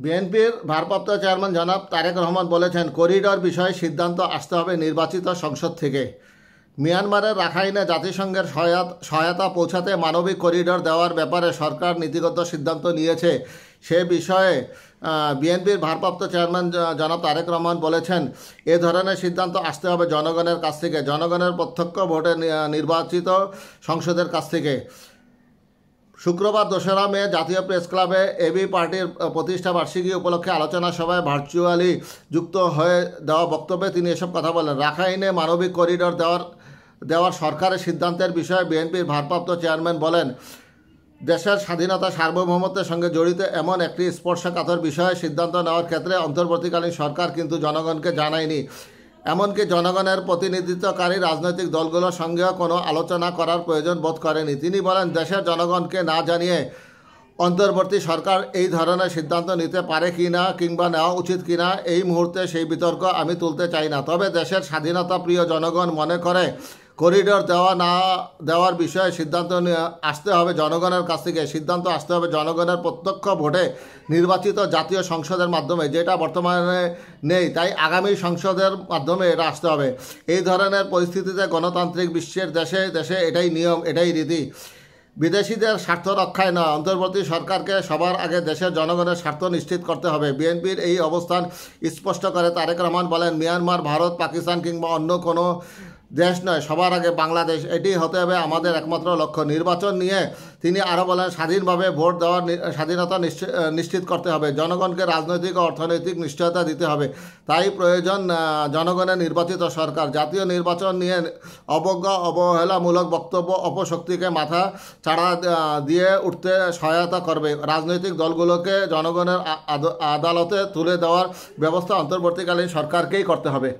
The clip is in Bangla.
বিএনপির ভারপ্রাপ্ত চেয়ারম্যান জনাব তারেক রহমান বলেছেন, করিডর বিষয়ে সিদ্ধান্ত আসতে হবে নির্বাচিত সংসদ থেকে। মিয়ানমারের রাখাইনে জাতিসংঘের সহায়তা পৌঁছাতে মানবিক করিডর দেওয়ার ব্যাপারে সরকার নীতিগত সিদ্ধান্ত নিয়েছে। সে বিষয়ে বিএনপির ভারপ্রাপ্ত চেয়ারম্যান জনাব তারেক রহমান বলেছেন, এ ধরনের সিদ্ধান্ত আসতে হবে জনগণের কাছ থেকে, জনগণের প্রত্যক্ষ ভোটে নির্বাচিত সংসদের কাছ থেকে। শুক্রবার 2রা মে জাতীয় প্রেস ক্লাবে এবি পার্টির প্রতিষ্ঠা বার্ষিকী উপলক্ষে আলোচনা সভায় ভার্চুয়ালি যুক্ত হয়ে দেওয়া বক্তব্যে তিনি এসব কথা বলেন। রাখাইনে মানবিক করিডর দেওয়ার সরকারের সিদ্ধান্তের বিষয়ে বিএনপির ভারপ্রাপ্ত চেয়ারম্যান বলেন, দেশের স্বাধীনতা সার্বভৌমত্বের সঙ্গে জড়িত এমন একটি স্পর্শকাতর বিষয়ে সিদ্ধান্ত নেওয়ার ক্ষেত্রে অন্তর্বর্তীকালীন সরকার কিন্তু জনগণকে জানায়নি, এমনকি জনগণের প্রতিনিধিত্বকারী রাজনৈতিক দলগুলোর সঙ্গেও কোনো আলোচনা করার প্রয়োজন বোধ করেনি। তিনি বলেন, দেশের জনগণকে না জানিয়ে অন্তর্বর্তী সরকার এই ধরনের সিদ্ধান্ত নিতে পারে কি না কিংবা নেওয়া উচিত কি না এই মুহূর্তে সেই বিতর্ক আমি তুলতে চাই না। তবে দেশের স্বাধীনতা প্রিয় জনগণ মনে করে করিডর দেওয়া না দেওয়ার বিষয়ে সিদ্ধান্ত আসতে হবে জনগণের কাছ থেকে, সিদ্ধান্ত আসতে হবে জনগণের প্রত্যক্ষ ভোটে নির্বাচিত জাতীয় সংসদের মাধ্যমে, যেটা বর্তমানে নেই। তাই আগামী সংসদের মাধ্যমে এটা আসতে হবে। এই ধরনের পরিস্থিতিতে গণতান্ত্রিক বিশ্বের দেশে দেশে এটাই নিয়ম, এটাই রীতি। বিদেশিদের স্বার্থ রক্ষায় নয়, অন্তর্বর্তী সরকারকে সবার আগে দেশের জনগণের স্বার্থ নিশ্চিত করতে হবে। বিএনপির এই অবস্থান স্পষ্ট করে তারেক রহমান বলেন, মিয়ানমার, ভারত, পাকিস্তান কিংবা অন্য কোনো দেশ নয়, সবার আগে বাংলাদেশ, এটি হতে হবে আমাদের একমাত্র লক্ষ্য। নির্বাচন নিয়ে তিনি আরও বলেন, স্বাধীনভাবে ভোট দেওয়ার স্বাধীনতা নিশ্চিত করতে হবে, জনগণকে রাজনৈতিক ও অর্থনৈতিক নিশ্চয়তা দিতে হবে। তাই প্রয়োজন জনগণের নির্বাচিত সরকার। জাতীয় নির্বাচন নিয়ে অবজ্ঞা, অবহেলামূলক বক্তব্য অপশক্তিকে মাথা চাড়া দিয়ে উঠতে সহায়তা করবে। রাজনৈতিক দলগুলোকে জনগণের আদালতে তুলে দেওয়ার ব্যবস্থা অন্তর্বর্তীকালীন সরকারকেই করতে হবে।